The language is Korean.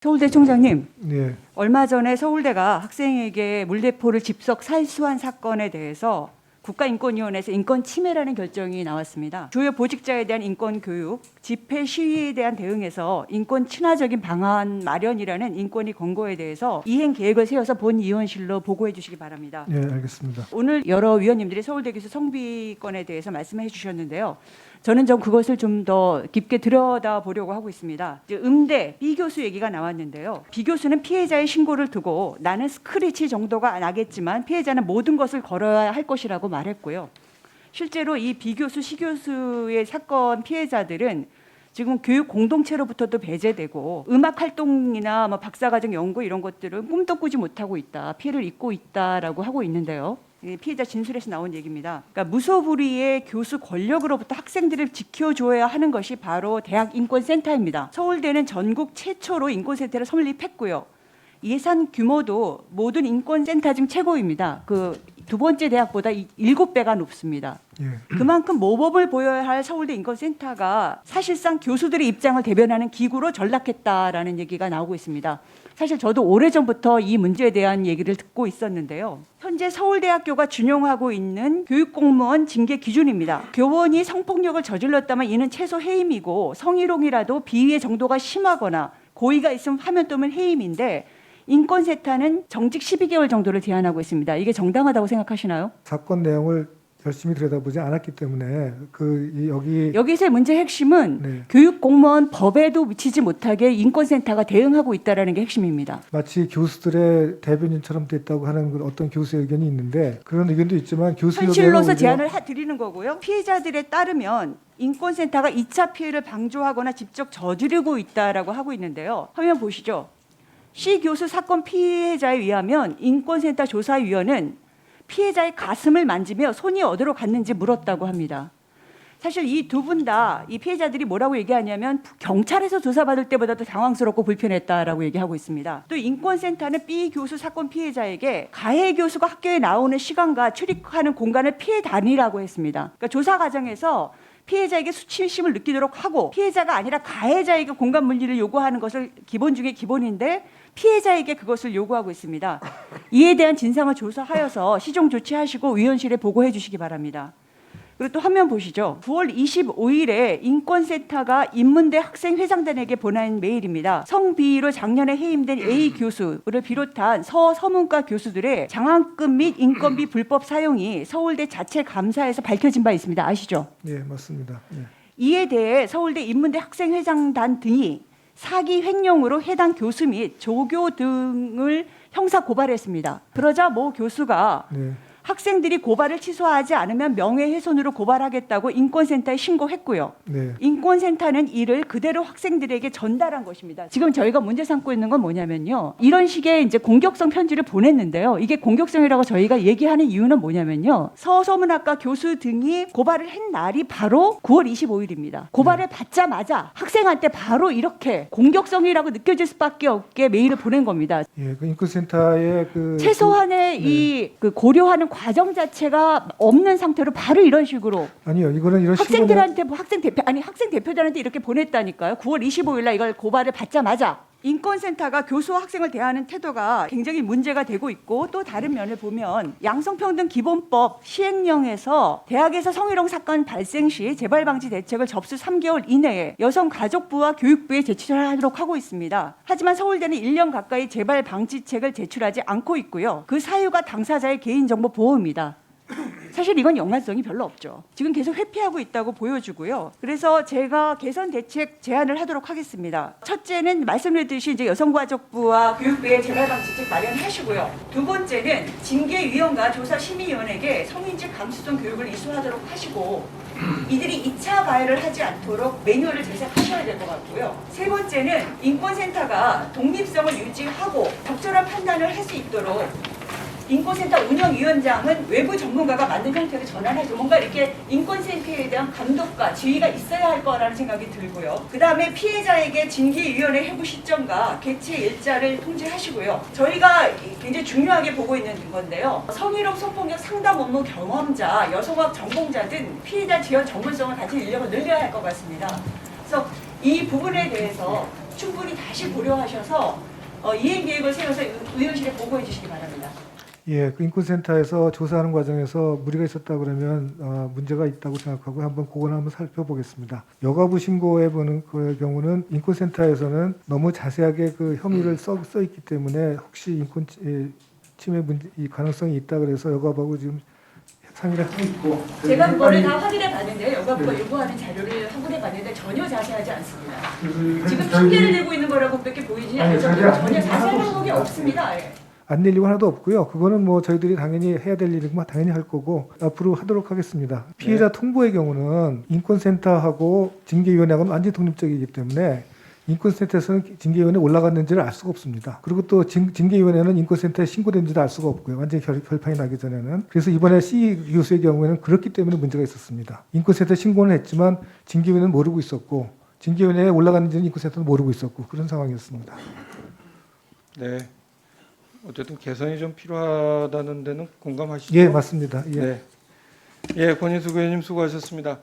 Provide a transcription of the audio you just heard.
서울대 총장님, 네. 얼마 전에 서울대가 학생에게 물대포를 집석 살수한 사건에 대해서 국가인권위원회에서 인권침해라는 결정이 나왔습니다. 주요 보직자에 대한 인권교육, 집회 시위에 대한 대응에서 인권 친화적인 방안 마련이라는 인권위 권고에 대해서 이행 계획을 세워서 본위원실로 보고해 주시기 바랍니다. 네, 알겠습니다. 오늘 여러 위원님들이 서울대 교수 성비권에 대해서 말씀해 주셨는데요. 저는 좀 그것을 좀 더 깊게 들여다보려고 하고 있습니다. 이제 음대 B 교수 얘기가 나왔는데요. B 교수는 피해자의 신고를 두고 나는 스크래치 정도가 나겠지만 피해자는 모든 것을 걸어야 할 것이라고 말했고요. 실제로 이 B 교수, C 교수의 사건 피해자들은 지금 교육 공동체로부터도 배제되고 음악 활동이나 뭐 박사과정 연구 이런 것들은 꿈도 꾸지 못하고 있다, 피해를 입고 있다라고 하고 있는데요. 피해자 진술에서 나온 얘기입니다. 그러니까 무소불위의 교수 권력으로부터 학생들을 지켜줘야 하는 것이 바로 대학인권센터입니다. 서울대는 전국 최초로 인권센터를 설립했고요. 예산 규모도 모든 인권센터 중 최고입니다. 그 두 번째 대학보다 7배가 높습니다. 예. 그만큼 모범을 보여야 할 서울대 인권센터가 사실상 교수들의 입장을 대변하는 기구로 전락했다라는 얘기가 나오고 있습니다. 사실 저도 오래전부터 이 문제에 대한 얘기를 듣고 있었는데요. 현재 서울대학교가 준용하고 있는 교육공무원 징계 기준입니다. 교원이 성폭력을 저질렀다면 이는 최소 해임이고 성희롱이라도 비위의 정도가 심하거나 고의가 있으면 하면 또는 해임인데 인권센터는 정직 12개월 정도를 제한하고 있습니다. 이게 정당하다고 생각하시나요? 사건 내용을 열심히 들여다보지 않았기 때문에 여기서의 문제의 핵심은 네. 교육공무원 법에도 미치지 못하게 인권센터가 대응하고 있다는 게 핵심입니다. 마치 교수들의 대변인처럼 됐다고 하는 어떤 교수의 의견이 있는데 그런 의견도 있지만 교수 현실로서 제안을 드리는 거고요. 피해자들에 따르면 인권센터가 2차 피해를 방조하거나 직접 저지르고 있다라고 하고 있는데요. 화면 보시죠. C 교수 사건 피해자에 의하면 인권센터 조사위원은 피해자의 가슴을 만지며 손이 어디로 갔는지 물었다고 합니다. 사실 이 두 분 다 이 피해자들이 뭐라고 얘기하냐면 경찰에서 조사받을 때보다도 당황스럽고 불편했다라고 얘기하고 있습니다. 또 인권센터는 B 교수 사건 피해자에게 가해 교수가 학교에 나오는 시간과 출입하는 공간을 피해 다니라고 했습니다. 그러니까 조사 과정에서 피해자에게 수치심을 느끼도록 하고 피해자가 아니라 가해자에게 공간 분리를 요구하는 것을 기본 중에 기본인데 피해자에게 그것을 요구하고 있습니다. 이에 대한 진상을 조사하여서 시정 조치하시고 위원실에 보고해 주시기 바랍니다. 그리고 또 화면 보시죠. 9월 25일에 인권센터가 인문대 학생회장단에게 보낸 메일입니다. 성비위로 작년에 해임된 A 교수를 비롯한 서문과 교수들의 장학금 및 인건비 불법 사용이 서울대 자체 감사에서 밝혀진 바 있습니다. 아시죠? 네, 맞습니다. 네. 이에 대해 서울대 인문대 학생회장단 등이 사기 횡령으로 해당 교수 및 조교 등을 형사 고발했습니다. 그러자 모 교수가 네. 학생들이 고발을 취소하지 않으면 명예훼손으로 고발하겠다고 인권센터에 신고했고요. 네. 인권센터는 이를 그대로 학생들에게 전달한 것입니다. 지금 저희가 문제 삼고 있는 건 뭐냐면요. 이런 식의 이제 공격성 편지를 보냈는데요. 이게 공격성이라고 저희가 얘기하는 이유는 뭐냐면요. 서서문학과 교수 등이 고발을 한 날이 바로 9월 25일입니다. 고발을 받자마자 학생한테 바로 이렇게 공격성이라고 느껴질 수밖에 없게 메일을 보낸 겁니다. 예, 그 인권센터의 최소한의 이 고려하는 과정 자체가 없는 상태로 바로 이런 식으로 아니요, 이거는 이런 학생들한테 학생 대표들한테 이렇게 보냈다니까요. 9월 25일 날 이걸 고발을 받자마자 인권센터가 교수와 학생을 대하는 태도가 굉장히 문제가 되고 있고 또 다른 면을 보면 양성평등 기본법 시행령에서 대학에서 성희롱 사건 발생 시 재발 방지 대책을 접수 3개월 이내에 여성가족부와 교육부에 제출하도록 하고 있습니다. 하지만 서울대는 1년 가까이 재발 방지책을 제출하지 않고 있고요. 그 사유가 당사자의 개인정보 보호입니다. 사실 이건 연관성이 별로 없죠. 지금 계속 회피하고 있다고 보여주고요. 그래서 제가 개선 대책 제안을 하도록 하겠습니다. 첫째는 말씀드렸듯이 이제 여성가족부와 교육부의 재발방지책 마련하시고요. 두 번째는 징계위원과 조사심의위원에게 성인지 감수성 교육을 이수하도록 하시고 이들이 2차 가해를 하지 않도록 매뉴얼을 제작하셔야 될 것 같고요. 세 번째는 인권센터가 독립성을 유지하고 적절한 판단을 할 수 있도록 인권센터 운영위원장은 외부 전문가가 만든 형태로 전환해서 뭔가 이렇게 인권센터에 대한 감독과 지휘가 있어야 할 거라는 생각이 들고요. 그 다음에 피해자에게 징계위원회 회부 시점과 개최 일자를 통지하시고요. 저희가 굉장히 중요하게 보고 있는 건데요. 성희롱 성폭력 상담 업무 경험자, 여성학 전공자 등 피해자 지원 전문성을 가진 인력을 늘려야 할 것 같습니다. 그래서 이 부분에 대해서 충분히 다시 고려하셔서 이행 계획을 세워서 의원실에 보고해 주시기 바랍니다. 예, 그 인권센터에서 조사하는 과정에서 무리가 있었다 그러면 문제가 있다고 생각하고 한번 그거는 한번 살펴보겠습니다. 여가부 신고해 보는 그 경우는 인권센터에서는 너무 자세하게 그 혐의를 써 있기 때문에 혹시 인권 침해 이 가능성이 있다 그래서 여가부하고 지금 상의를 하고 있고. 제가 그거를 다 확인해 봤는데요. 여가부가 요구하는 자료를 확인해 봤는데 전혀 자세하지 않습니다. 지금 핑계를 대고 있는 거라고밖에 보이지 않아서 전혀 자세한 항목이 없습니다. 예. 안 낼 이유 하나도 없고요. 그거는 뭐 저희들이 당연히 해야 될 일이고 당연히 할 거고 앞으로 하도록 하겠습니다. 피해자 통보의 경우는 인권센터하고 징계위원회하고는 완전히 독립적이기 때문에 인권센터에서는 징계위원회에 올라갔는지를 알 수가 없습니다. 그리고 또 징계위원회는 인권센터에 신고된지도 알 수가 없고요. 완전히 결판이 나기 전에는. 그래서 이번에 C 교수의 경우에는 그렇기 때문에 문제가 있었습니다. 인권센터에 신고는 했지만 징계위원회는 모르고 있었고 징계위원회에 올라갔는지는 인권센터는 모르고 있었고 그런 상황이었습니다. 네. 어쨌든 개선이 좀 필요하다는 데는 공감하시죠? 예, 맞습니다. 예. 네. 예, 권인숙 의원님 수고하셨습니다.